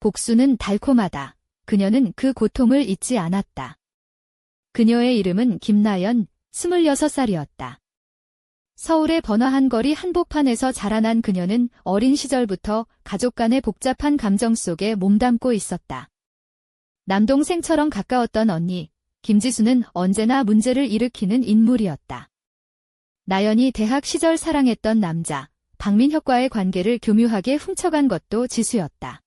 복수는 달콤하다. 그녀는 그 고통을 잊지 않았다. 그녀의 이름은 김나연, 26살이었다. 서울의 번화한 거리 한복판에서 자라난 그녀는 어린 시절부터 가족 간의 복잡한 감정 속에 몸담고 있었다. 남동생처럼 가까웠던 언니, 김지수는 언제나 문제를 일으키는 인물이었다. 나연이 대학 시절 사랑했던 남자, 박민혁과의 관계를 교묘하게 훔쳐간 것도 지수였다.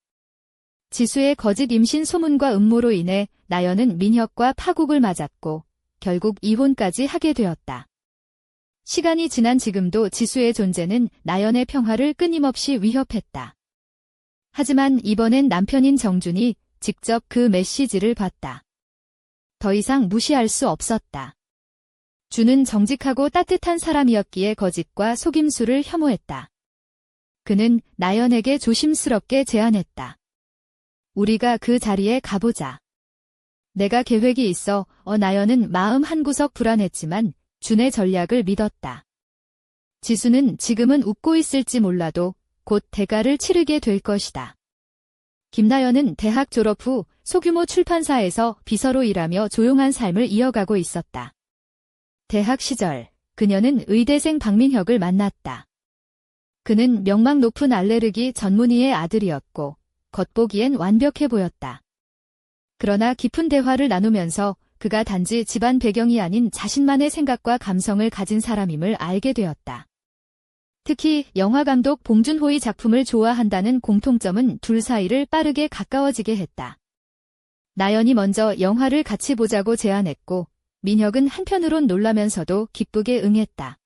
지수의 거짓 임신 소문과 음모로 인해 나연은 민혁과 파국을 맞았고 결국 이혼까지 하게 되었다. 시간이 지난 지금도 지수의 존재는 나연의 평화를 끊임없이 위협했다. 하지만 이번엔 남편인 정준이 직접 그 메시지를 봤다. 더 이상 무시할 수 없었다. 준은 정직하고 따뜻한 사람이었기에 거짓과 속임수를 혐오했다. 그는 나연에게 조심스럽게 제안했다. 우리가 그 자리에 가보자. 내가 계획이 있어. 나연은 마음 한구석 불안했지만 준의 전략을 믿었다. 지수는 지금은 웃고 있을지 몰라도 곧 대가를 치르게 될 것이다. 김나연은 대학 졸업 후 소규모 출판사에서 비서로 일하며 조용한 삶을 이어가고 있었다. 대학 시절 그녀는 의대생 박민혁을 만났다. 그는 명망 높은 알레르기 전문의의 아들이었고 겉보기엔 완벽해 보였다. 그러나 깊은 대화를 나누면서 그가 단지 집안 배경이 아닌 자신만의 생각과 감성을 가진 사람임을 알게 되었다. 특히 영화감독 봉준호의 작품을 좋아한다는 공통점은 둘 사이를 빠르게 가까워지게 했다. 나연이 먼저 영화를 같이 보자고 제안했고 민혁은 한편으론 놀라면서도 기쁘게 응했다.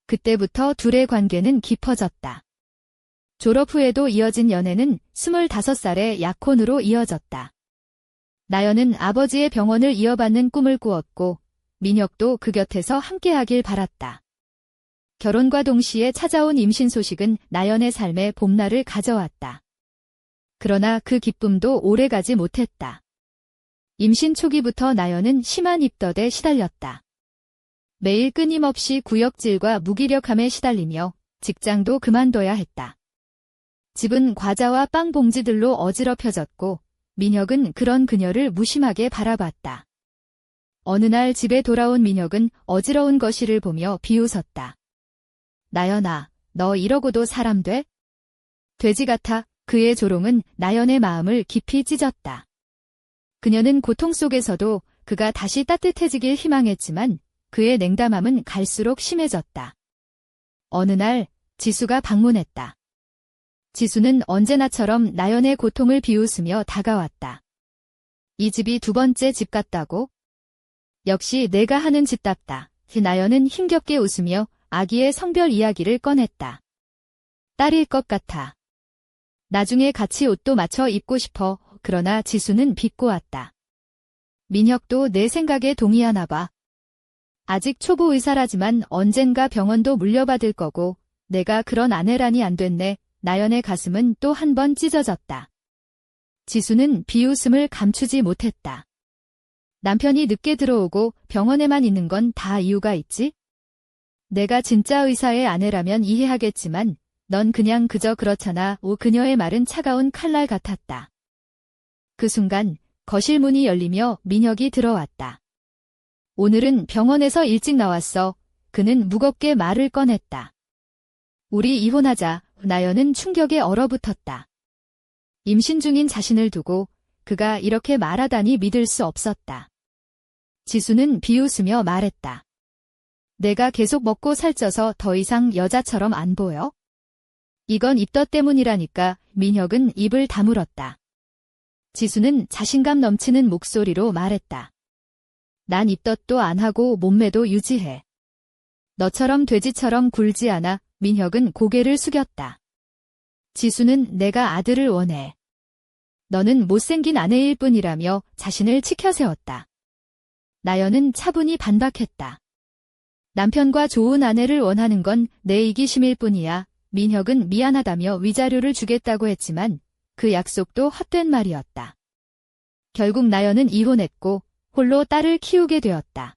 그때부터 둘의 관계는 깊어졌다. 졸업 후에도 이어진 연애는 25살의 약혼으로 이어졌다. 나연은 아버지의 병원을 이어받는 꿈을 꾸었고 민혁도 그 곁에서 함께하길 바랐다. 결혼과 동시에 찾아온 임신 소식은 나연의 삶에 봄날을 가져왔다. 그러나 그 기쁨도 오래가지 못했다. 임신 초기부터 나연은 심한 입덧에 시달렸다. 매일 끊임없이 구역질과 무기력함에 시달리며 직장도 그만둬야 했다. 집은 과자와 빵 봉지들로 어지럽혀졌고 민혁은 그런 그녀를 무심하게 바라봤다. 어느 날 집에 돌아온 민혁은 어지러운 거실을 보며 비웃었다. 나연아, 너 이러고도 사람 돼? 돼지 같아. 그의 조롱은 나연의 마음을 깊이 찢었다. 그녀는 고통 속에서도 그가 다시 따뜻해지길 희망했지만 그의 냉담함은 갈수록 심해졌다. 어느 날 지수가 방문했다. 지수는 언제나처럼 나연의 고통을 비웃으며 다가왔다. 이 집이 두 번째 집 같다고? 역시 내가 하는 짓답다. 나연은 힘겹게 웃으며 아기의 성별 이야기를 꺼냈다. 딸일 것 같아. 나중에 같이 옷도 맞춰 입고 싶어. 그러나 지수는 비꼬았다. 민혁도 내 생각에 동의하나 봐. 아직 초보 의사라지만 언젠가 병원도 물려받을 거고 내가 그런 아내라니 안 됐네. 나연의 가슴은 또 한 번 찢어졌다. 지수는 비웃음을 감추지 못했다. 남편이 늦게 들어오고 병원에만 있는 건 다 이유가 있지? 내가 진짜 의사의 아내라면 이해하겠지만 넌 그냥 그저 그렇잖아. 그녀의 말은 차가운 칼날 같았다. 그 순간 거실 문이 열리며 민혁이 들어왔다. 오늘은 병원에서 일찍 나왔어. 그는 무겁게 말을 꺼냈다. 우리 이혼하자. 나연은 충격에 얼어붙었다. 임신 중인 자신을 두고 그가 이렇게 말하다니 믿을 수 없었다. 지수는 비웃으며 말했다. 내가 계속 먹고 살쪄서 더 이상 여자처럼 안 보여? 이건 입덧 때문이라니까. 민혁은 입을 다물었다. 지수는 자신감 넘치는 목소리로 말했다. 난 입덧도 안 하고 몸매도 유지해. 너처럼 돼지처럼 굴지 않아. 민혁은 고개를 숙였다. 지수는 내가 아들을 원해. 너는 못생긴 아내일 뿐이라며 자신을 치켜세웠다. 나연은 차분히 반박했다. 남편과 좋은 아내를 원하는 건 내 이기심일 뿐이야. 민혁은 미안하다며 위자료를 주겠다고 했지만 그 약속도 헛된 말이었다. 결국 나연은 이혼했고 홀로 딸을 키우게 되었다.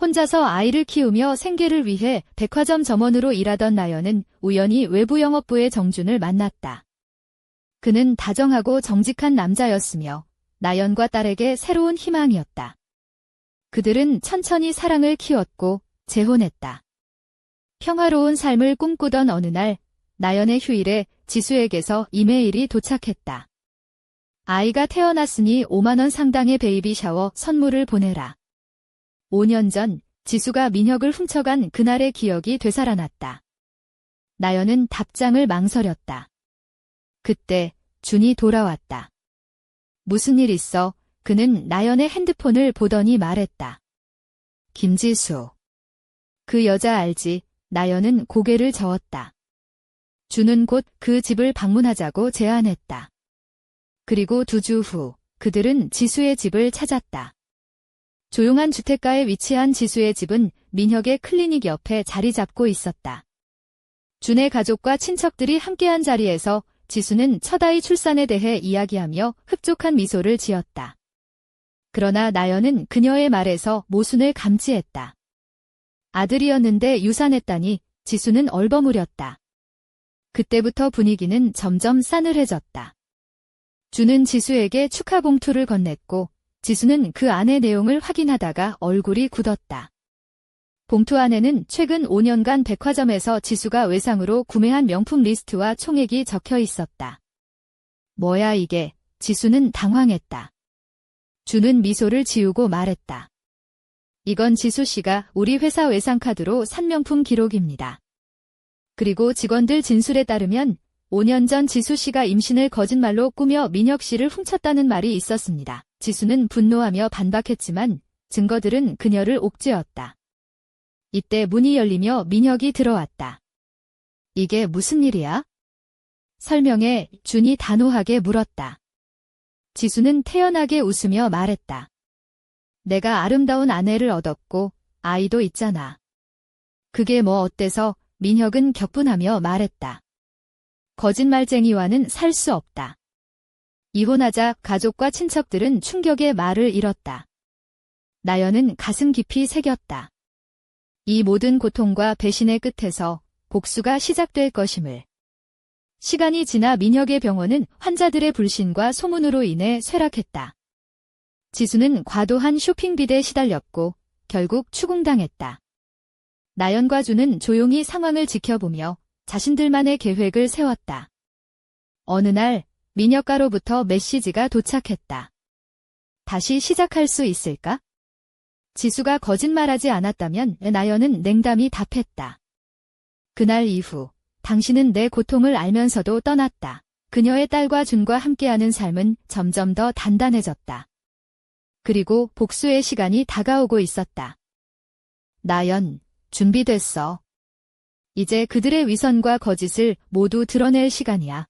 혼자서 아이를 키우며 생계를 위해 백화점 점원으로 일하던 나연은 우연히 외부 영업부의 정준을 만났다. 그는 다정하고 정직한 남자였으며 나연과 딸에게 새로운 희망이었다. 그들은 천천히 사랑을 키웠고 재혼했다. 평화로운 삶을 꿈꾸던 어느 날 나연의 휴일에 지수에게서 이메일이 도착했다. 아이가 태어났으니 5만 원 상당의 베이비 샤워 선물을 보내라. 5년 전 지수가 민혁을 훔쳐간 그날의 기억이 되살아났다. 나연은 답장을 망설였다. 그때 준이 돌아왔다. 무슨 일 있어? 그는 나연의 핸드폰을 보더니 말했다. 김지수. 그 여자 알지? 나연은 고개를 저었다. 준은 곧 그 집을 방문하자고 제안했다. 그리고 2주 후 그들은 지수의 집을 찾았다. 조용한 주택가에 위치한 지수의 집은 민혁의 클리닉 옆에 자리 잡고 있었다. 준의 가족과 친척들이 함께한 자리에서 지수는 첫 아이 출산에 대해 이야기하며 흡족한 미소를 지었다. 그러나 나연은 그녀의 말에서 모순을 감지했다. 아들이었는데 유산했다니 지수는 얼버무렸다. 그때부터 분위기는 점점 싸늘해졌다. 준은 지수에게 축하 봉투를 건넸고 지수는 그 안의 내용을 확인하다가 얼굴이 굳었다. 봉투 안에는 최근 5년간 백화점에서 지수가 외상으로 구매한 명품 리스트와 총액이 적혀 있었다. 뭐야 이게? 지수는 당황했다. 준은 미소를 지우고 말했다. 이건 지수 씨가 우리 회사 외상카드로 산 명품 기록입니다. 그리고 직원들 진술에 따르면 5년 전 지수 씨가 임신을 거짓말로 꾸며 민혁 씨를 훔쳤다는 말이 있었습니다. 지수는 분노하며 반박했지만 증거들은 그녀를 옥죄었다. 이때 문이 열리며 민혁이 들어왔다. 이게 무슨 일이야? 설명해 준이 단호하게 물었다. 지수는 태연하게 웃으며 말했다. 내가 아름다운 아내를 얻었고 아이도 있잖아. 그게 뭐 어때서? 민혁은 격분하며 말했다. 거짓말쟁이와는 살 수 없다. 이혼하자 가족과 친척들은 충격의 말을 잃었다. 나연은 가슴 깊이 새겼다. 이 모든 고통과 배신의 끝에서 복수가 시작될 것임을. 시간이 지나 민혁의 병원은 환자들의 불신과 소문으로 인해 쇠락했다. 지수는 과도한 쇼핑비대에 시달렸고 결국 추궁당했다. 나연과 준은 조용히 상황을 지켜보며 자신들만의 계획을 세웠다. 어느 날 민혁가로부터 메시지가 도착했다. 다시 시작할 수 있을까? 지수가 거짓말하지 않았다면 나연은 냉담히 답했다. 그날 이후 당신은 내 고통을 알면서도 떠났다. 그녀의 딸과 준과 함께하는 삶은 점점 더 단단해졌다. 그리고 복수의 시간이 다가오고 있었다. 나연, 준비됐어. 이제 그들의 위선과 거짓을 모두 드러낼 시간이야.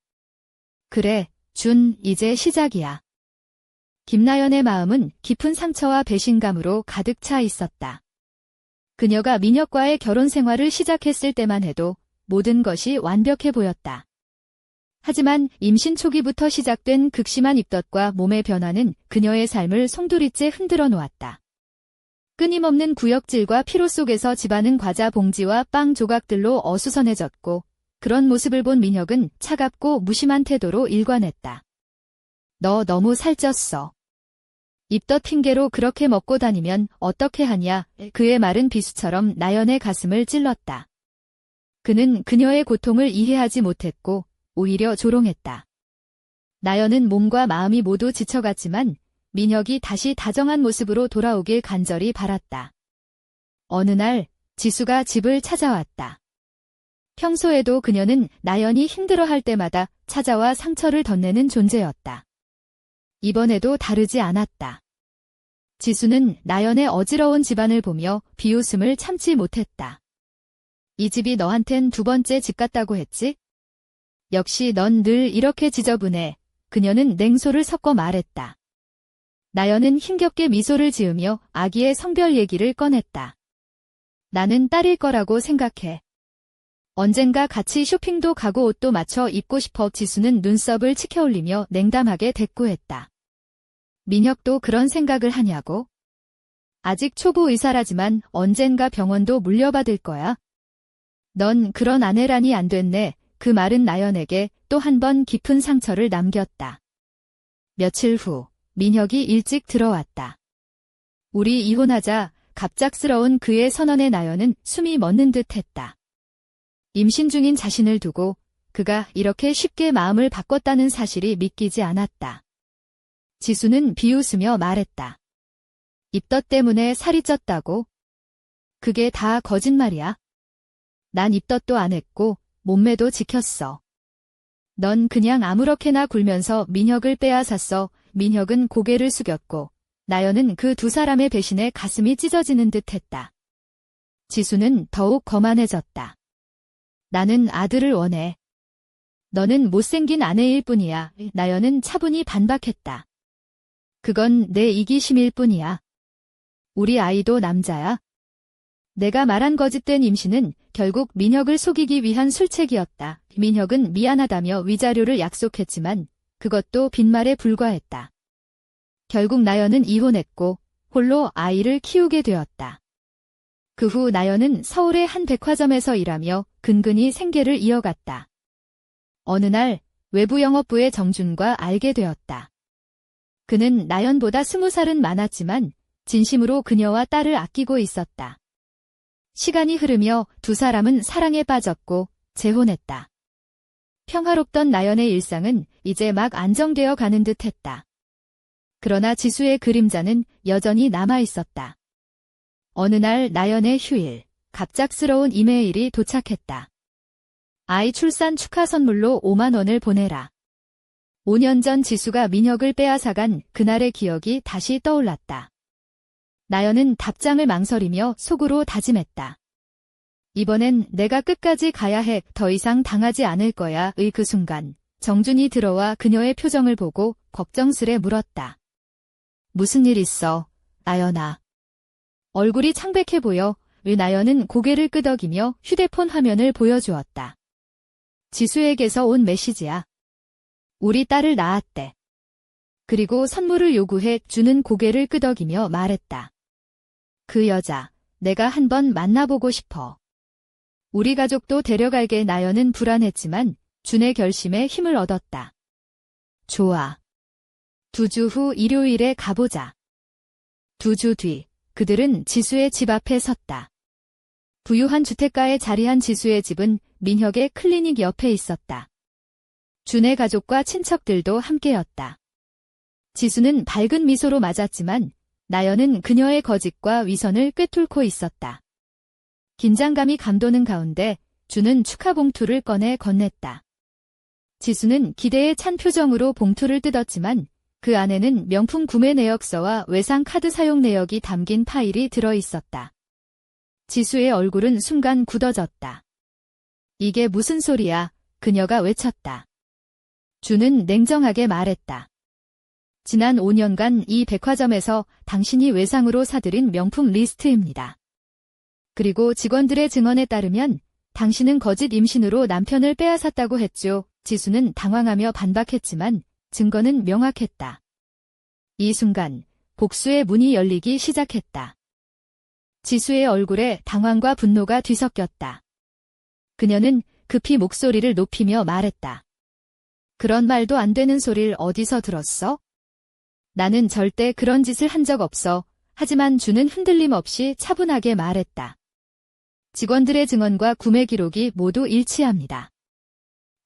그래, 준, 이제 시작이야. 김나연의 마음은 깊은 상처와 배신감으로 가득 차 있었다. 그녀가 민혁과의 결혼 생활을 시작했을 때만 해도 모든 것이 완벽해 보였다. 하지만 임신 초기부터 시작된 극심한 입덧과 몸의 변화는 그녀의 삶을 송두리째 흔들어 놓았다. 끊임없는 구역질과 피로 속에서 집안은 과자 봉지와 빵 조각들로 어수선해졌고 그런 모습을 본 민혁은 차갑고 무심한 태도로 일관했다. 너 너무 살쪘어. 입덧 핑계로 그렇게 먹고 다니면 어떻게 하냐. 그의 말은 비수처럼 나연의 가슴을 찔렀다. 그는 그녀의 고통을 이해하지 못했고 오히려 조롱했다. 나연은 몸과 마음이 모두 지쳐갔지만 민혁이 다시 다정한 모습으로 돌아오길 간절히 바랐다. 어느 날 지수가 집을 찾아왔다. 평소에도 그녀는 나연이 힘들어할 때마다 찾아와 상처를 덧내는 존재였다. 이번에도 다르지 않았다. 지수는 나연의 어지러운 집안을 보며 비웃음을 참지 못했다. 이 집이 너한텐 2번째 집 같다고 했지? 역시 넌 늘 이렇게 지저분해. 그녀는 냉소를 섞어 말했다. 나연은 힘겹게 미소를 지으며 아기의 성별 얘기를 꺼냈다. 나는 딸일 거라고 생각해. 언젠가 같이 쇼핑도 가고 옷도 맞춰 입고 싶어. 지수는 눈썹을 치켜올리며 냉담하게 대꾸했다. 민혁도 그런 생각을 하냐고? 아직 초보 의사라지만 언젠가 병원도 물려받을 거야. 넌 그런 아내라니 안 됐네. 그 말은 나연에게 또 한 번 깊은 상처를 남겼다. 며칠 후, 민혁이 일찍 들어왔다. 우리 이혼하자. 갑작스러운 그의 선언에 나연은 숨이 멎는 듯 했다. 임신 중인 자신을 두고 그가 이렇게 쉽게 마음을 바꿨다는 사실이 믿기지 않았다. 지수는 비웃으며 말했다. 입덧 때문에 살이 쪘다고? 그게 다 거짓말이야. 난 입덧도 안 했고 몸매도 지켰어. 넌 그냥 아무렇게나 굴면서 민혁을 빼앗았어. 민혁은 고개를 숙였고 나연은 그 두 사람의 배신에 가슴이 찢어지는 듯 했다. 지수는 더욱 거만해졌다. 나는 아들을 원해. 너는 못생긴 아내일 뿐이야. 나연은 차분히 반박했다. 그건 내 이기심일 뿐이야. 우리 아이도 남자야. 내가 말한 거짓된 임신은 결국 민혁을 속이기 위한 술책이었다. 민혁은 미안하다며 위자료를 약속했지만 그것도 빈말에 불과했다. 결국 나연은 이혼했고 홀로 아이를 키우게 되었다. 그 후 나연은 서울의 한 백화점에서 일하며 근근히 생계를 이어갔다. 어느 날 외부 영업부의 정준과 알게 되었다. 그는 나연보다 20살은 많았지만 진심으로 그녀와 딸을 아끼고 있었다. 시간이 흐르며 두 사람은 사랑에 빠졌고 재혼했다. 평화롭던 나연의 일상은 이제 막 안정되어 가는 듯 했다. 그러나 지수의 그림자는 여전히 남아있었다. 어느 날 나연의 휴일, 갑작스러운 이메일이 도착했다. 아이 출산 축하 선물로 5만 원을 보내라. 5년 전 지수가 민혁을 빼앗아간 그날의 기억이 다시 떠올랐다. 나연은 답장을 망설이며 속으로 다짐했다. 이번엔 내가 끝까지 가야 해. 더 이상 당하지 않을 거야. 의 그 순간 정준이 들어와 그녀의 표정을 보고 걱정스레 물었다. 무슨 일 있어, 나연아? 얼굴이 창백해 보여. 나연은 고개를 끄덕이며 휴대폰 화면을 보여주었다. 지수에게서 온 메시지야. 우리 딸을 낳았대. 그리고 선물을 요구해. 주는 고개를 끄덕이며 말했다. 그 여자, 내가 한번 만나보고 싶어. 우리 가족도 데려갈게. 나연은 불안했지만 준의 결심에 힘을 얻었다. 좋아. 2주 후 일요일에 가보자. 2주 뒤, 그들은 지수의 집 앞에 섰다. 부유한 주택가에 자리한 지수의 집은 민혁의 클리닉 옆에 있었다. 준의 가족과 친척들도 함께였다. 지수는 밝은 미소로 맞았지만 나연은 그녀의 거짓과 위선을 꿰뚫고 있었다. 긴장감이 감도는 가운데 준은 축하 봉투를 꺼내 건넸다. 지수는 기대에 찬 표정으로 봉투를 뜯었지만 그 안에는 명품 구매 내역서와 외상 카드 사용 내역이 담긴 파일이 들어 있었다. 지수의 얼굴은 순간 굳어졌다. 이게 무슨 소리야? 그녀가 외쳤다. 준은 냉정하게 말했다. 지난 5년간 이 백화점에서 당신이 외상으로 사들인 명품 리스트입니다. 그리고 직원들의 증언에 따르면 당신은 거짓 임신으로 남편을 빼앗았다고 했죠. 지수는 당황하며 반박했지만 증거는 명확했다. 이 순간 복수의 문이 열리기 시작했다. 지수의 얼굴에 당황과 분노가 뒤섞였다. 그녀는 급히 목소리를 높이며 말했다. 그런 말도 안 되는 소리를 어디서 들었어? 나는 절대 그런 짓을 한 적 없어. 하지만 준은 흔들림 없이 차분하게 말했다. 직원들의 증언과 구매 기록이 모두 일치합니다.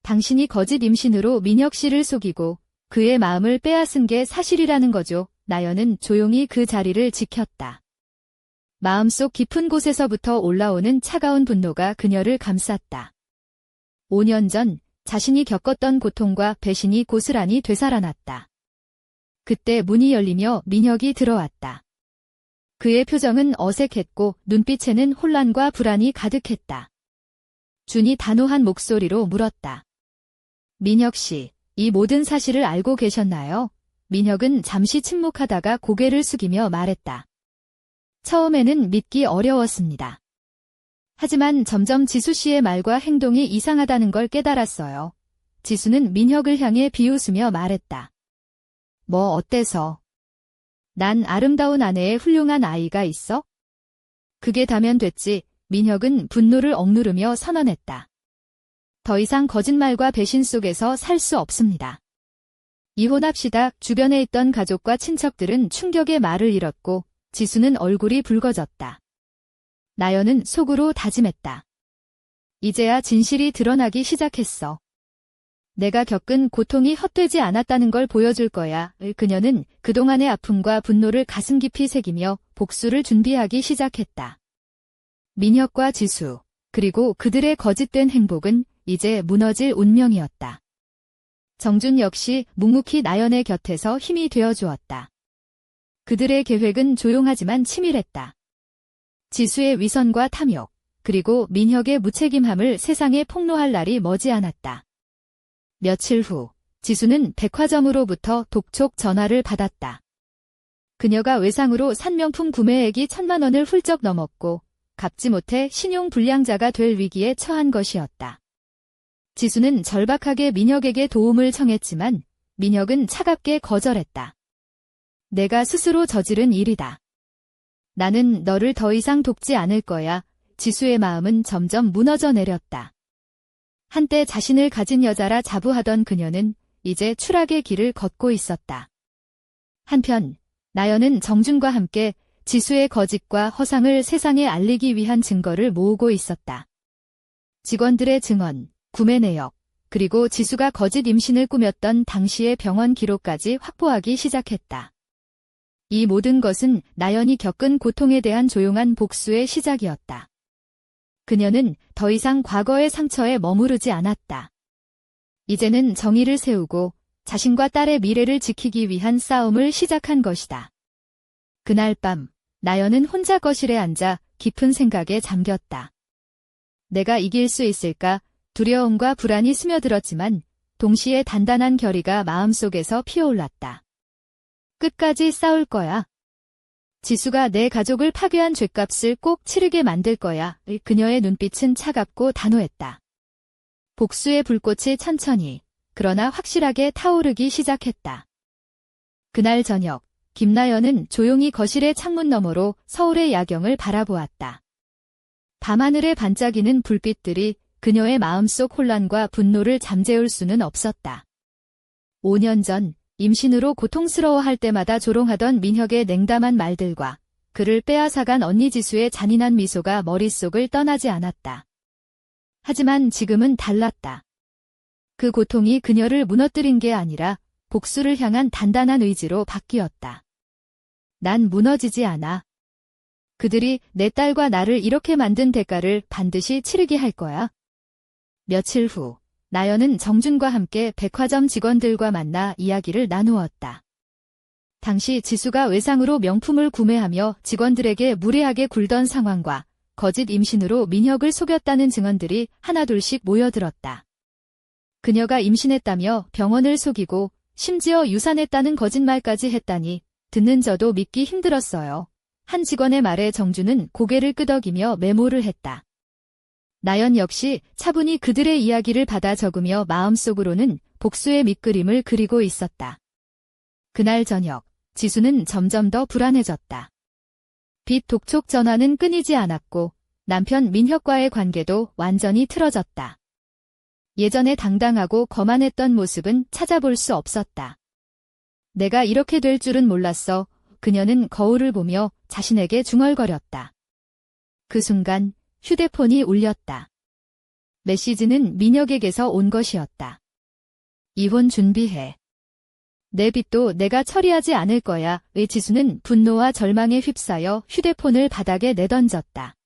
당신이 거짓 임신으로 민혁 씨를 속이고 그의 마음을 빼앗은 게 사실이라는 거죠. 나연은 조용히 그 자리를 지켰다. 마음속 깊은 곳에서부터 올라오는 차가운 분노가 그녀를 감쌌다. 5년 전 자신이 겪었던 고통과 배신이 고스란히 되살아났다. 그때 문이 열리며 민혁이 들어왔다. 그의 표정은 어색했고 눈빛에는 혼란과 불안이 가득했다. 준이 단호한 목소리로 물었다. 민혁 씨, 이 모든 사실을 알고 계셨나요? 민혁은 잠시 침묵하다가 고개를 숙이며 말했다. 처음에는 믿기 어려웠습니다. 하지만 점점 지수 씨의 말과 행동이 이상하다는 걸 깨달았어요. 지수는 민혁을 향해 비웃으며 말했다. 뭐 어때서? 난 아름다운 아내의 훌륭한 아이가 있어? 그게 다면 됐지. 민혁은 분노를 억누르며 선언했다. 더 이상 거짓말과 배신 속에서 살 수 없습니다. 이혼합시다. 주변에 있던 가족과 친척들은 충격의 말을 잃었고 지수는 얼굴이 붉어졌다. 나연은 속으로 다짐했다. 이제야 진실이 드러나기 시작했어. 내가 겪은 고통이 헛되지 않았다는 걸 보여줄 거야. 그녀는 그동안의 아픔과 분노를 가슴 깊이 새기며 복수를 준비하기 시작했다. 민혁과 지수, 그리고 그들의 거짓된 행복은 이제 무너질 운명이었다. 정준 역시 묵묵히 나연의 곁에서 힘이 되어주었다. 그들의 계획은 조용하지만 치밀했다. 지수의 위선과 탐욕, 그리고 민혁의 무책임함을 세상에 폭로할 날이 머지않았다. 며칠 후, 지수는 백화점으로부터 독촉 전화를 받았다. 그녀가 외상으로 산 명품 구매액이 1,000만 원을 훌쩍 넘었고 갚지 못해 신용불량자가 될 위기에 처한 것이었다. 지수는 절박하게 민혁에게 도움을 청했지만 민혁은 차갑게 거절했다. 내가 스스로 저지른 일이다. 나는 너를 더 이상 돕지 않을 거야. 지수의 마음은 점점 무너져 내렸다. 한때 자신을 가진 여자라 자부하던 그녀는 이제 추락의 길을 걷고 있었다. 한편 나연은 정준과 함께 지수의 거짓과 허상을 세상에 알리기 위한 증거를 모으고 있었다. 직원들의 증언, 구매 내역, 그리고 지수가 거짓 임신을 꾸몄던 당시의 병원 기록까지 확보하기 시작했다. 이 모든 것은 나연이 겪은 고통에 대한 조용한 복수의 시작이었다. 그녀는 더 이상 과거의 상처에 머무르지 않았다. 이제는 정의를 세우고 자신과 딸의 미래를 지키기 위한 싸움을 시작한 것이다. 그날 밤, 나연은 혼자 거실에 앉아 깊은 생각에 잠겼다. 내가 이길 수 있을까? 두려움과 불안이 스며들었지만 동시에 단단한 결의가 마음속에서 피어올랐다. 끝까지 싸울 거야. 지수가 내 가족을 파괴한 죗값을 꼭 치르게 만들 거야. 그녀의 눈빛은 차갑고 단호했다. 복수의 불꽃이 천천히, 그러나 확실하게 타오르기 시작했다. 그날 저녁, 김나연은 조용히 거실의 창문 너머로 서울의 야경을 바라보았다. 밤하늘에 반짝이는 불빛들이 그녀의 마음속 혼란과 분노를 잠재울 수는 없었다. 5년 전 임신으로 고통스러워할 때마다 조롱하던 민혁의 냉담한 말들과 그를 빼앗아간 언니 지수의 잔인한 미소가 머릿속을 떠나지 않았다. 하지만 지금은 달랐다. 그 고통이 그녀를 무너뜨린 게 아니라 복수를 향한 단단한 의지로 바뀌었다. 난 무너지지 않아. 그들이 내 딸과 나를 이렇게 만든 대가를 반드시 치르게 할 거야. 며칠 후, 나연은 정준과 함께 백화점 직원들과 만나 이야기를 나누었다. 당시 지수가 외상으로 명품을 구매하며 직원들에게 무례하게 굴던 상황과 거짓 임신으로 민혁을 속였다는 증언들이 하나둘씩 모여들었다. 그녀가 임신했다며 병원을 속이고 심지어 유산했다는 거짓말까지 했다니 듣는 저도 믿기 힘들었어요. 한 직원의 말에 정준은 고개를 끄덕이며 메모를 했다. 나연 역시 차분히 그들의 이야기를 받아 적으며 마음속으로는 복수의 밑그림을 그리고 있었다. 그날 저녁, 지수는 점점 더 불안해졌다. 빚 독촉 전화는 끊이지 않았고 남편 민혁과의 관계도 완전히 틀어졌다. 예전에 당당하고 거만했던 모습은 찾아볼 수 없었다. 내가 이렇게 될 줄은 몰랐어. 그녀는 거울을 보며 자신에게 중얼거렸다. 그 순간 휴대폰이 울렸다. 메시지는 민혁에게서 온 것이었다. 이혼 준비해. 내 빚도 내가 처리하지 않을 거야. 의 지수는 분노와 절망에 휩싸여 휴대폰을 바닥에 내던졌다.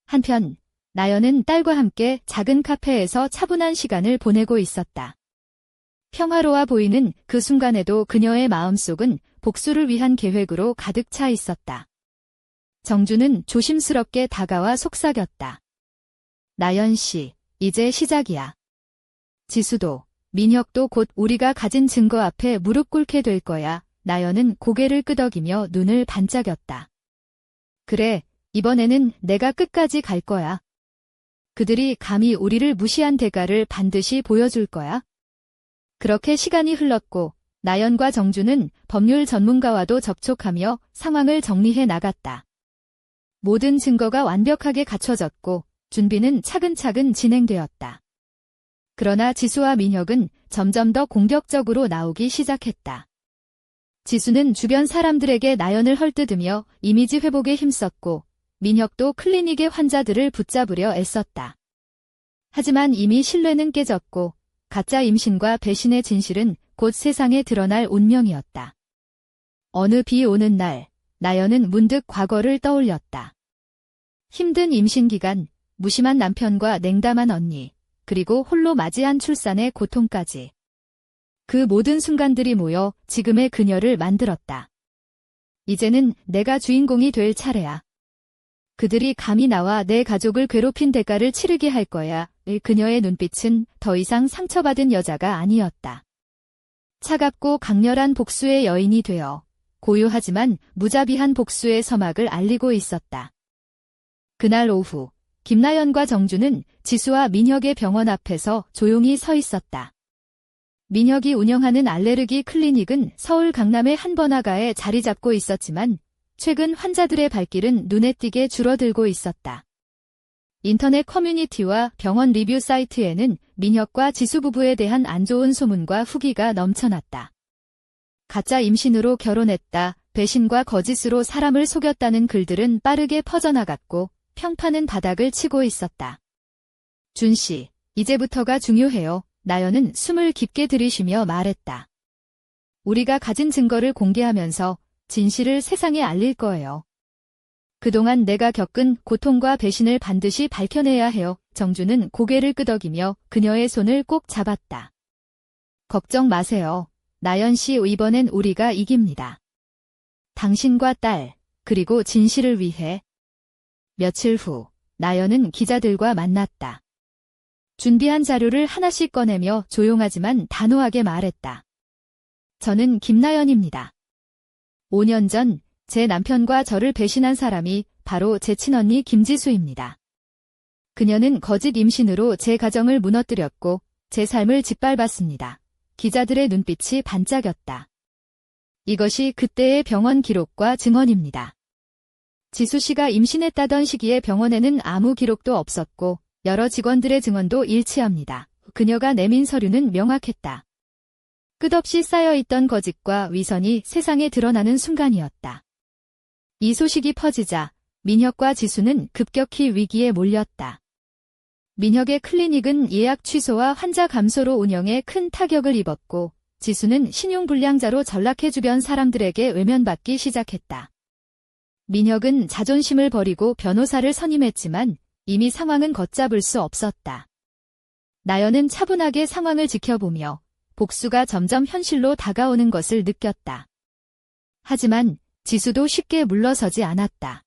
한편 나연은 딸과 함께 작은 카페에서 차분한 시간을 보내고 있었다. 평화로워 보이는 그 순간에도 그녀의 마음속은 복수를 위한 계획으로 가득 차 있었다. 정준은 조심스럽게 다가와 속삭였다. 나연 씨, 이제 시작이야. 지수도, 민혁도 곧 우리가 가진 증거 앞에 무릎 꿇게 될 거야. 나연은 고개를 끄덕이며 눈을 반짝였다. 그래, 이번에는 내가 끝까지 갈 거야. 그들이 감히 우리를 무시한 대가를 반드시 보여줄 거야. 그렇게 시간이 흘렀고 나연과 정준은 법률 전문가와도 접촉하며 상황을 정리해 나갔다. 모든 증거가 완벽하게 갖춰졌고 준비는 차근차근 진행되었다. 그러나 지수와 민혁은 점점 더 공격적으로 나오기 시작했다. 지수는 주변 사람들에게 나연을 헐뜯으며 이미지 회복에 힘썼고 민혁도 클리닉의 환자들을 붙잡으려 애썼다. 하지만 이미 신뢰는 깨졌고 가짜 임신과 배신의 진실은 곧 세상에 드러날 운명이었다. 어느 비 오는 날, 나연은 문득 과거를 떠올렸다. 힘든 임신 기간, 무심한 남편과 냉담한 언니, 그리고 홀로 맞이한 출산의 고통까지. 그 모든 순간들이 모여 지금의 그녀를 만들었다. 이제는 내가 주인공이 될 차례야. 그들이 감히 나와 내 가족을 괴롭힌 대가를 치르게 할 거야. 그녀의 눈빛은 더 이상 상처받은 여자가 아니었다. 차갑고 강렬한 복수의 여인이 되어 고요하지만 무자비한 복수의 서막을 알리고 있었다. 그날 오후, 김나연과 정주는 지수와 민혁의 병원 앞에서 조용히 서 있었다. 민혁이 운영하는 알레르기 클리닉은 서울 강남의 한 번화가에 자리 잡고 있었지만 최근 환자들의 발길은 눈에 띄게 줄어들고 있었다. 인터넷 커뮤니티와 병원 리뷰 사이트에는 민혁과 지수 부부에 대한 안 좋은 소문과 후기가 넘쳐났다. 가짜 임신으로 결혼했다, 배신과 거짓으로 사람을 속였다는 글들은 빠르게 퍼져나갔고 평판은 바닥을 치고 있었다. 준 씨, 이제부터가 중요해요. 나연은 숨을 깊게 들이쉬며 말했다. 우리가 가진 증거를 공개하면서 진실을 세상에 알릴 거예요. 그동안 내가 겪은 고통과 배신을 반드시 밝혀내야 해요. 정주는 고개를 끄덕이며 그녀의 손을 꼭 잡았다. 걱정 마세요. 나연 씨, 이번엔 우리가 이깁니다. 당신과 딸, 그리고 진실을 위해. 며칠 후, 나연은 기자들과 만났다. 준비한 자료를 하나씩 꺼내며 조용하지만 단호하게 말했다. 저는 김나연입니다. 5년 전 제 남편과 저를 배신한 사람이 바로 제 친언니 김지수입니다. 그녀는 거짓 임신으로 제 가정을 무너뜨렸고 제 삶을 짓밟았습니다. 기자들의 눈빛이 반짝였다. 이것이 그때의 병원 기록과 증언입니다. 지수 씨가 임신했다던 시기에 병원에는 아무 기록도 없었고 여러 직원들의 증언도 일치합니다. 그녀가 내민 서류는 명확했다. 끝없이 쌓여있던 거짓과 위선이 세상에 드러나는 순간이었다. 이 소식이 퍼지자 민혁과 지수는 급격히 위기에 몰렸다. 민혁의 클리닉은 예약 취소와 환자 감소로 운영에 큰 타격을 입었고 지수는 신용불량자로 전락해 주변 사람들에게 외면받기 시작했다. 민혁은 자존심을 버리고 변호사를 선임했지만 이미 상황은 걷잡을 수 없었다. 나연은 차분하게 상황을 지켜보며 복수가 점점 현실로 다가오는 것을 느꼈다. 하지만 지수도 쉽게 물러서지 않았다.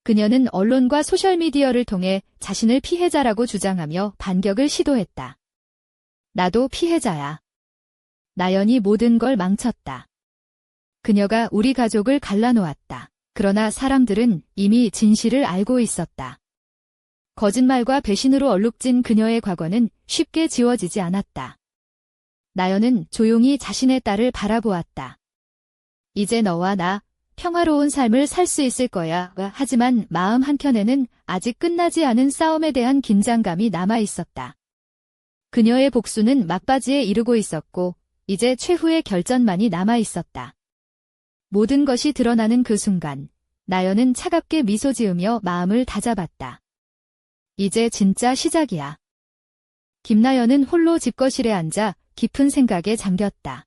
그녀는 언론과 소셜미디어를 통해 자신을 피해자라고 주장하며 반격을 시도했다. 나도 피해자야. 나연이 모든 걸 망쳤다. 그녀가 우리 가족을 갈라놓았다. 그러나 사람들은 이미 진실을 알고 있었다. 거짓말과 배신으로 얼룩진 그녀의 과거는 쉽게 지워지지 않았다. 나연은 조용히 자신의 딸을 바라보았다. 이제 너와 나 평화로운 삶을 살 수 있을 거야. 하지만 마음 한켠에는 아직 끝나지 않은 싸움에 대한 긴장감이 남아 있었다. 그녀의 복수는 막바지에 이르고 있었고 이제 최후의 결전만이 남아 있었다. 모든 것이 드러나는 그 순간 나연은 차갑게 미소 지으며 마음을 다잡았다. 이제 진짜 시작이야. 김나연은 홀로 집거실에 앉아 깊은 생각에 잠겼다.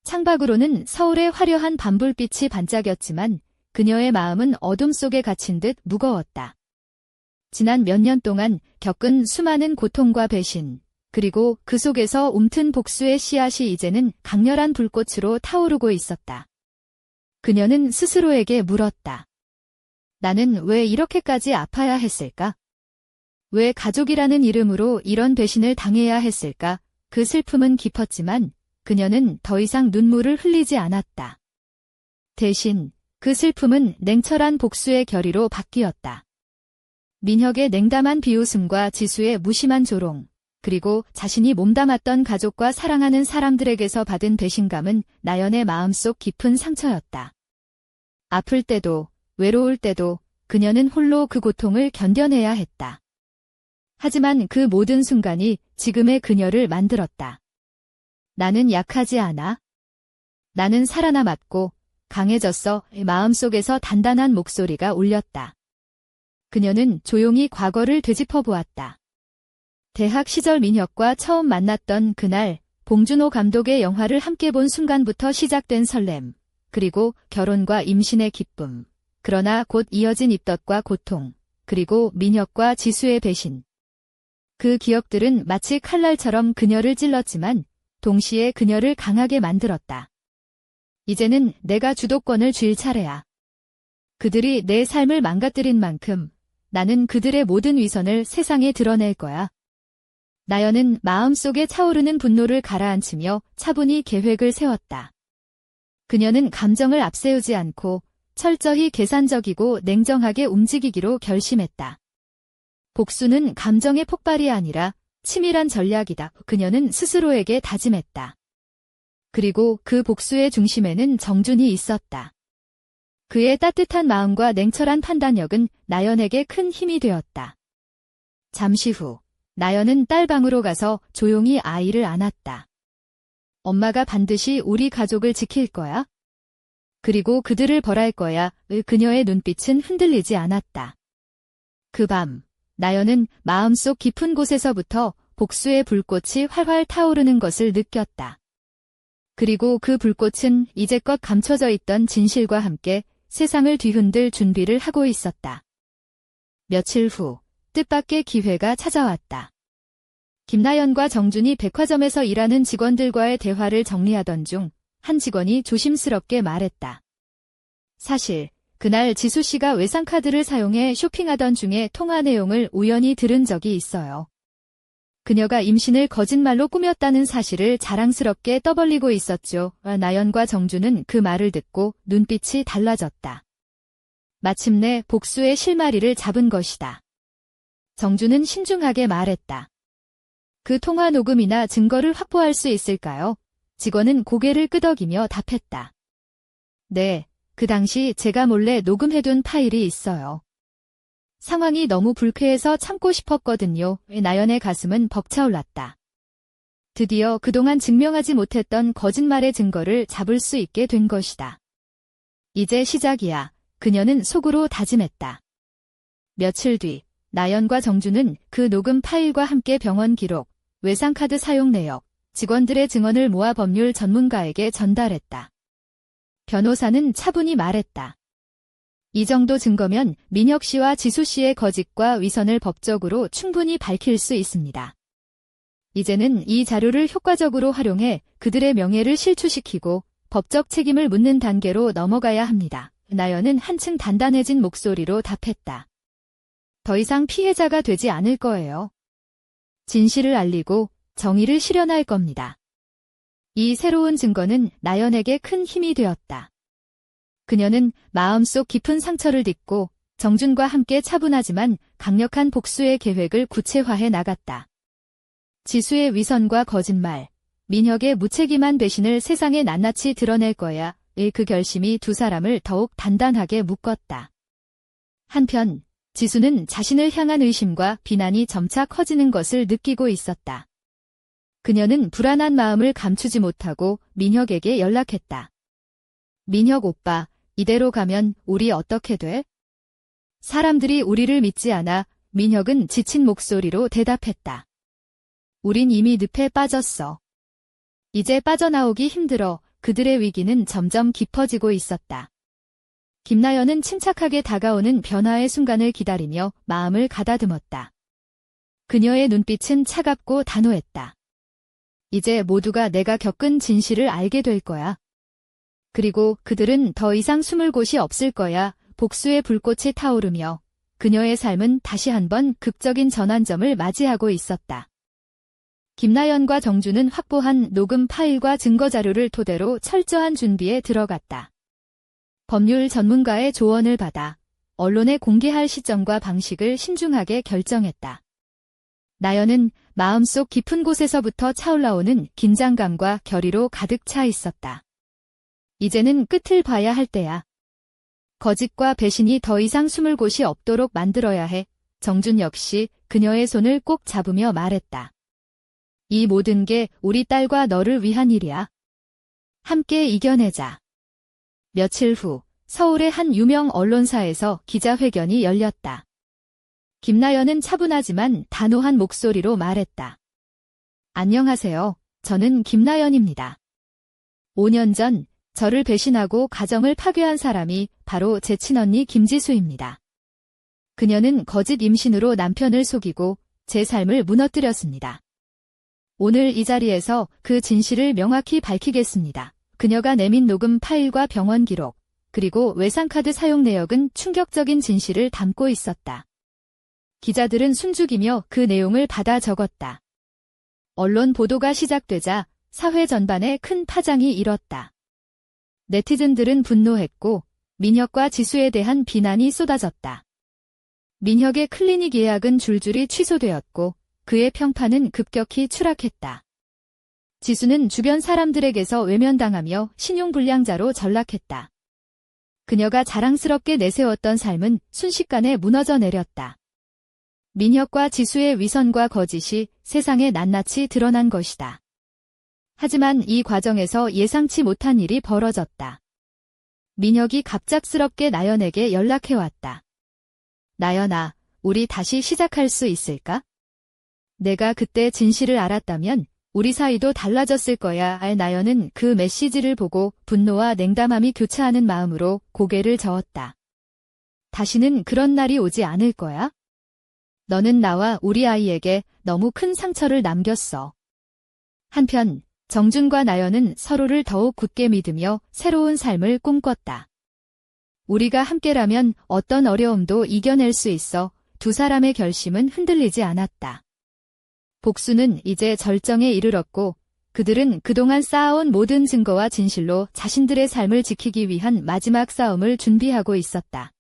창밖으로는 서울의 화려한 밤불빛이 반짝였지만 그녀의 마음은 어둠 속에 갇힌 듯 무거웠다. 지난 몇 년 동안 겪은 수많은 고통과 배신, 그리고 그 속에서 움튼 복수의 씨앗이 이제는 강렬한 불꽃으로 타오르고 있었다. 그녀는 스스로에게 물었다. 나는 왜 이렇게까지 아파야 했을까? 왜 가족이라는 이름으로 이런 배신을 당해야 했을까? 그 슬픔은 깊었지만 그녀는 더 이상 눈물을 흘리지 않았다. 대신 그 슬픔은 냉철한 복수의 결의로 바뀌었다. 민혁의 냉담한 비웃음과 지수의 무심한 조롱, 그리고 자신이 몸담았던 가족과 사랑하는 사람들에게서 받은 배신감은 나연의 마음속 깊은 상처였다. 아플 때도, 외로울 때도 그녀는 홀로 그 고통을 견뎌내야 했다. 하지만 그 모든 순간이 지금의 그녀를 만들었다. 나는 약하지 않아. 나는 살아남았고 강해졌어. 마음속에서 단단한 목소리가 울렸다. 그녀는 조용히 과거를 되짚어 보았다. 대학 시절 민혁과 처음 만났던 그날, 봉준호 감독의 영화를 함께 본 순간부터 시작된 설렘, 그리고 결혼과 임신의 기쁨, 그러나 곧 이어진 입덧과 고통, 그리고 민혁과 지수의 배신. 그 기억들은 마치 칼날처럼 그녀를 찔렀지만 동시에 그녀를 강하게 만들었다. 이제는 내가 주도권을 쥘 차례야. 그들이 내 삶을 망가뜨린 만큼 나는 그들의 모든 위선을 세상에 드러낼 거야. 나연은 마음속에 차오르는 분노를 가라앉히며 차분히 계획을 세웠다. 그녀는 감정을 앞세우지 않고 철저히 계산적이고 냉정하게 움직이기로 결심했다. 복수는 감정의 폭발이 아니라 치밀한 전략이다. 그녀는 스스로에게 다짐했다. 그리고 그 복수의 중심에는 정준이 있었다. 그의 따뜻한 마음과 냉철한 판단력은 나연에게 큰 힘이 되었다. 잠시 후, 나연은 딸 방으로 가서 조용히 아이를 안았다. 엄마가 반드시 우리 가족을 지킬 거야. 그리고 그들을 벌할 거야. 그녀의 눈빛은 흔들리지 않았다. 그 밤, 나연은 마음속 깊은 곳에서부터 복수의 불꽃이 활활 타오르는 것을 느꼈다. 그리고 그 불꽃은 이제껏 감춰져 있던 진실과 함께 세상을 뒤흔들 준비를 하고 있었다. 며칠 후, 뜻밖의 기회가 찾아왔다. 김나연과 정준이 백화점에서 일하는 직원들과의 대화를 정리하던 중 한 직원이 조심스럽게 말했다. 사실 그날 지수 씨가 외상카드를 사용해 쇼핑하던 중에 통화 내용을 우연히 들은 적이 있어요. 그녀가 임신을 거짓말로 꾸몄다는 사실을 자랑스럽게 떠벌리고 있었죠. 나연과 정준은 그 말을 듣고 눈빛이 달라졌다. 마침내 복수의 실마리를 잡은 것이다. 정준은 신중하게 말했다. 그 통화 녹음이나 증거를 확보할 수 있을까요? 직원은 고개를 끄덕이며 답했다. 네, 그 당시 제가 몰래 녹음해둔 파일이 있어요. 상황이 너무 불쾌해서 참고 싶었거든요. 나연의 가슴은 벅차올랐다. 드디어 그동안 증명하지 못했던 거짓말의 증거를 잡을 수 있게 된 것이다. 이제 시작이야. 그녀는 속으로 다짐했다. 며칠 뒤, 나연과 정준은 그 녹음 파일과 함께 병원 기록, 외상카드 사용 내역, 직원들의 증언을 모아 법률 전문가에게 전달했다. 변호사는 차분히 말했다. 이 정도 증거면 민혁 씨와 지수 씨의 거짓과 위선을 법적으로 충분히 밝힐 수 있습니다. 이제는 이 자료를 효과적으로 활용해 그들의 명예를 실추시키고 법적 책임을 묻는 단계로 넘어가야 합니다. 나연은 한층 단단해진 목소리로 답했다. 더 이상 피해자가 되지 않을 거예요. 진실을 알리고 정의를 실현할 겁니다. 이 새로운 증거는 나연에게 큰 힘이 되었다. 그녀는 마음속 깊은 상처를 딛고 정준과 함께 차분하지만 강력한 복수의 계획을 구체화해 나갔다. 지수의 위선과 거짓말, 민혁의 무책임한 배신을 세상에 낱낱이 드러낼 거야. 그 결심이 두 사람을 더욱 단단하게 묶었다. 한편 지수는 자신을 향한 의심과 비난이 점차 커지는 것을 느끼고 있었다. 그녀는 불안한 마음을 감추지 못하고 민혁에게 연락했다. 민혁 오빠, 이대로 가면 우리 어떻게 돼? 사람들이 우리를 믿지 않아. 민혁은 지친 목소리로 대답했다. 우린 이미 늪에 빠졌어. 이제 빠져나오기 힘들어. 그들의 위기는 점점 깊어지고 있었다. 김나연은 침착하게 다가오는 변화의 순간을 기다리며 마음을 가다듬었다. 그녀의 눈빛은 차갑고 단호했다. 이제 모두가 내가 겪은 진실을 알게 될 거야. 그리고 그들은 더 이상 숨을 곳이 없을 거야. 복수의 불꽃이 타오르며 그녀의 삶은 다시 한번 극적인 전환점을 맞이하고 있었다. 김나연과 정준은 확보한 녹음 파일과 증거 자료를 토대로 철저한 준비에 들어갔다. 법률 전문가의 조언을 받아 언론에 공개할 시점과 방식을 신중하게 결정했다. 나연은 마음속 깊은 곳에서부터 차올라오는 긴장감과 결의로 가득 차 있었다. 이제는 끝을 봐야 할 때야. 거짓과 배신이 더 이상 숨을 곳이 없도록 만들어야 해. 정준 역시 그녀의 손을 꼭 잡으며 말했다. 이 모든 게 우리 딸과 너를 위한 일이야. 함께 이겨내자. 며칠 후 서울의 한 유명 언론사에서 기자회견이 열렸다. 김나연은 차분하지만 단호한 목소리로 말했다. 안녕하세요. 저는 김나연입니다. 5년 전 저를 배신하고 가정을 파괴한 사람이 바로 제 친언니 김지수입니다. 그녀는 거짓 임신으로 남편을 속이고 제 삶을 무너뜨렸습니다. 오늘 이 자리에서 그 진실을 명확히 밝히겠습니다. 그녀가 내민 녹음 파일과 병원 기록, 그리고 외상카드 사용 내역은 충격적인 진실을 담고 있었다. 기자들은 숨죽이며 그 내용을 받아 적었다. 언론 보도가 시작되자 사회 전반에 큰 파장이 일었다. 네티즌들은 분노했고 민혁과 지수에 대한 비난이 쏟아졌다. 민혁의 클리닉 예약은 줄줄이 취소되었고 그의 평판은 급격히 추락했다. 지수는 주변 사람들에게서 외면당하며 신용불량자로 전락했다. 그녀가 자랑스럽게 내세웠던 삶은 순식간에 무너져 내렸다. 민혁과 지수의 위선과 거짓이 세상에 낱낱이 드러난 것이다. 하지만 이 과정에서 예상치 못한 일이 벌어졌다. 민혁이 갑작스럽게 나연에게 연락해왔다. 나연아, 우리 다시 시작할 수 있을까? 내가 그때 진실을 알았다면 우리 사이도 달라졌을 거야. 나연은 그 메시지를 보고 분노와 냉담함이 교차하는 마음으로 고개를 저었다. 다시는 그런 날이 오지 않을 거야? 너는 나와 우리 아이에게 너무 큰 상처를 남겼어. 한편 정준과 나연은 서로를 더욱 굳게 믿으며 새로운 삶을 꿈꿨다. 우리가 함께라면 어떤 어려움도 이겨낼 수 있어 두 사람의 결심은 흔들리지 않았다. 복수는 이제 절정에 이르렀고 그들은 그동안 쌓아온 모든 증거와 진실로 자신들의 삶을 지키기 위한 마지막 싸움을 준비하고 있었다.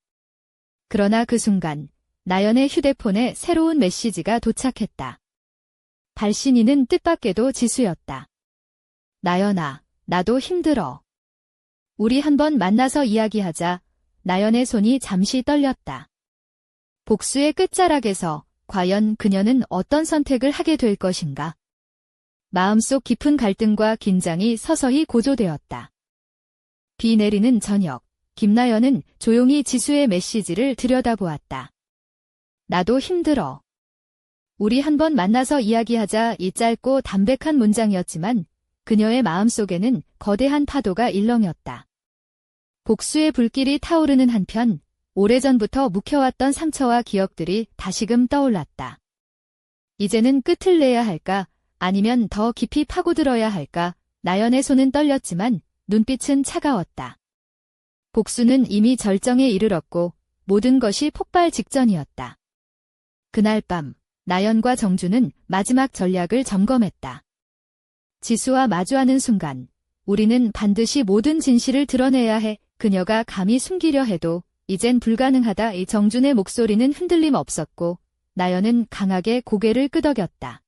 그러나 그 순간 나연의 휴대폰에 새로운 메시지가 도착했다. 발신인은 뜻밖에도 지수였다. 나연아, 나도 힘들어. 우리 한번 만나서 이야기하자. 나연의 손이 잠시 떨렸다. 복수의 끝자락에서 과연 그녀는 어떤 선택을 하게 될 것인가? 마음속 깊은 갈등과 긴장이 서서히 고조되었다. 비 내리는 저녁, 김나연은 조용히 지수의 메시지를 들여다보았다. 나도 힘들어. 우리 한번 만나서 이야기하자. 이 짧고 담백한 문장이었지만 그녀의 마음속에는 거대한 파도가 일렁였다. 복수의 불길이 타오르는 한편 오래전부터 묵혀왔던 상처와 기억들이 다시금 떠올랐다. 이제는 끝을 내야 할까? 아니면 더 깊이 파고들어야 할까? 나연의 손은 떨렸지만 눈빛은 차가웠다. 복수는 이미 절정에 이르렀고 모든 것이 폭발 직전이었다. 그날 밤 나연과 정준은 마지막 전략을 점검했다. 지수와 마주하는 순간 우리는 반드시 모든 진실을 드러내야 해. 그녀가 감히 숨기려 해도 이젠 불가능하다. 이 정준의 목소리는 흔들림 없었고 나연은 강하게 고개를 끄덕였다.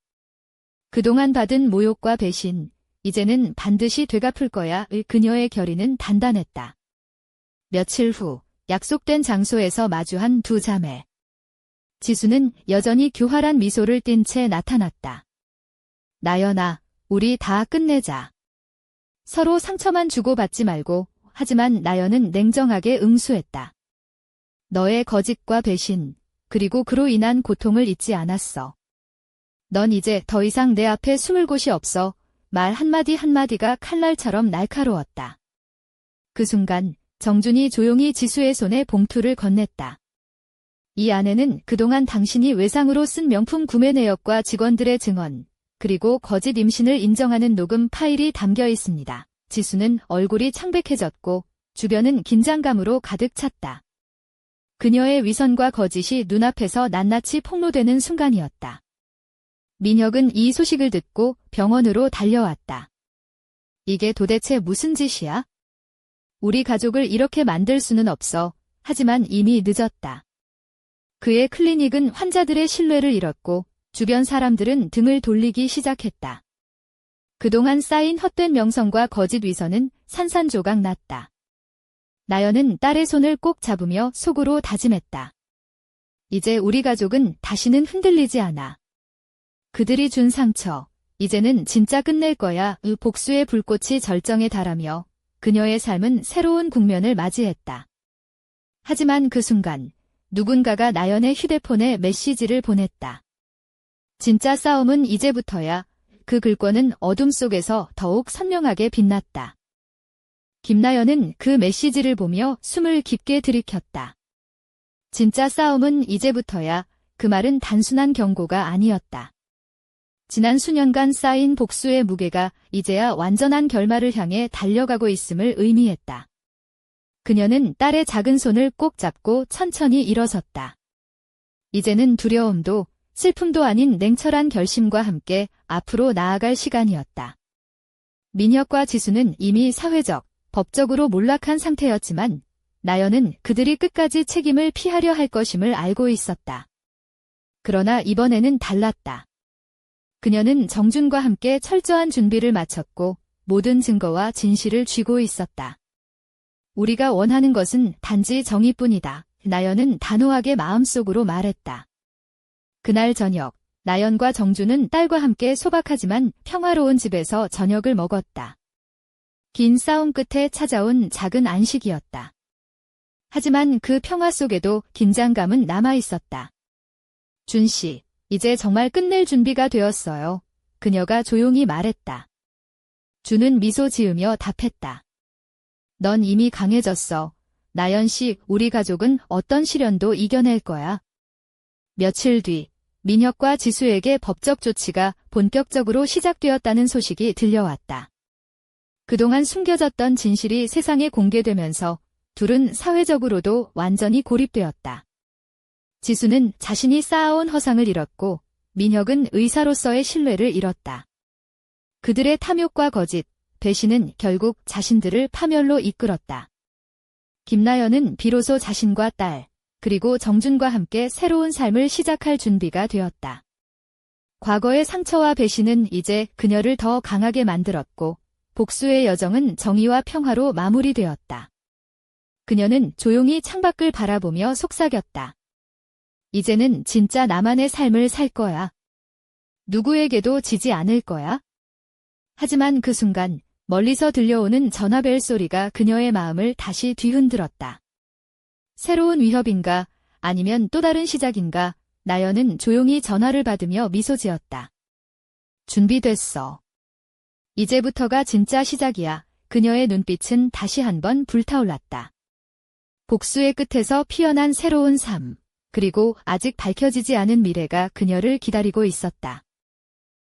그동안 받은 모욕과 배신, 이제는 반드시 되갚을 거야. 그녀의 결의는 단단했다. 며칠 후 약속된 장소에서 마주한 두 자매. 지수는 여전히 교활한 미소를 띤 채 나타났다. 나연아, 우리 다 끝내자. 서로 상처만 주고받지 말고. 하지만 나연은 냉정하게 응수했다. 너의 거짓과 배신, 그리고 그로 인한 고통을 잊지 않았어. 넌 이제 더 이상 내 앞에 숨을 곳이 없어. 말 한마디 한마디가 칼날처럼 날카로웠다. 그 순간 정준이 조용히 지수의 손에 봉투를 건넸다. 이 안에는 그동안 당신이 외상으로 쓴 명품 구매 내역과 직원들의 증언, 그리고 거짓 임신을 인정하는 녹음 파일이 담겨 있습니다. 지수는 얼굴이 창백해졌고 주변은 긴장감으로 가득 찼다. 그녀의 위선과 거짓이 눈앞에서 낱낱이 폭로되는 순간이었다. 민혁은 이 소식을 듣고 병원으로 달려왔다. 이게 도대체 무슨 짓이야? 우리 가족을 이렇게 만들 수는 없어. 하지만 이미 늦었다. 그의 클리닉은 환자들의 신뢰를 잃었고 주변 사람들은 등을 돌리기 시작했다. 그동안 쌓인 헛된 명성과 거짓 위선은 산산조각 났다. 나연은 딸의 손을 꼭 잡으며 속으로 다짐했다. 이제 우리 가족은 다시는 흔들리지 않아. 그들이 준 상처, 이제는 진짜 끝낼 거야. 복수의 불꽃이 절정에 달하며 그녀의 삶은 새로운 국면을 맞이했다. 하지만 그 순간 누군가가 나연의 휴대폰에 메시지를 보냈다. 진짜 싸움은 이제부터야. 그 글권은 어둠 속에서 더욱 선명하게 빛났다. 김나연은 그 메시지를 보며 숨을 깊게 들이켰다. 진짜 싸움은 이제부터야. 그 말은 단순한 경고가 아니었다. 지난 수년간 쌓인 복수의 무게가 이제야 완전한 결말을 향해 달려가고 있음을 의미했다. 그녀는 딸의 작은 손을 꼭 잡고 천천히 일어섰다. 이제는 두려움도 슬픔도 아닌 냉철한 결심과 함께 앞으로 나아갈 시간이었다. 민혁과 지수는 이미 사회적, 법적으로 몰락한 상태였지만 나연은 그들이 끝까지 책임을 피하려 할 것임을 알고 있었다. 그러나 이번에는 달랐다. 그녀는 정준과 함께 철저한 준비를 마쳤고 모든 증거와 진실을 쥐고 있었다. 우리가 원하는 것은 단지 정의뿐이다. 나연은 단호하게 마음속으로 말했다. 그날 저녁, 나연과 정준은 딸과 함께 소박하지만 평화로운 집에서 저녁을 먹었다. 긴 싸움 끝에 찾아온 작은 안식이었다. 하지만 그 평화 속에도 긴장감은 남아있었다. 준 씨, 이제 정말 끝낼 준비가 되었어요. 그녀가 조용히 말했다. 준은 미소 지으며 답했다. 넌 이미 강해졌어. 나연 씨, 우리 가족은 어떤 시련도 이겨낼 거야. 며칠 뒤, 민혁과 지수에게 법적 조치가 본격적으로 시작되었다는 소식이 들려왔다. 그동안 숨겨졌던 진실이 세상에 공개되면서 둘은 사회적으로도 완전히 고립되었다. 지수는 자신이 쌓아온 허상을 잃었고 민혁은 의사로서의 신뢰를 잃었다. 그들의 탐욕과 거짓, 배신은 결국 자신들을 파멸로 이끌었다. 김나연은 비로소 자신과 딸, 그리고 정준과 함께 새로운 삶을 시작할 준비가 되었다. 과거의 상처와 배신은 이제 그녀를 더 강하게 만들었고 복수의 여정은 정의와 평화로 마무리되었다. 그녀는 조용히 창밖을 바라보며 속삭였다. 이제는 진짜 나만의 삶을 살 거야. 누구에게도 지지 않을 거야. 하지만 그 순간 멀리서 들려오는 전화벨 소리가 그녀의 마음을 다시 뒤흔들었다. 새로운 위협인가 아니면 또 다른 시작인가 나연은 조용히 전화를 받으며 미소 지었다. 준비됐어. 이제부터가 진짜 시작이야. 그녀의 눈빛은 다시 한번 불타올랐다. 복수의 끝에서 피어난 새로운 삶. 그리고 아직 밝혀지지 않은 미래가 그녀를 기다리고 있었다.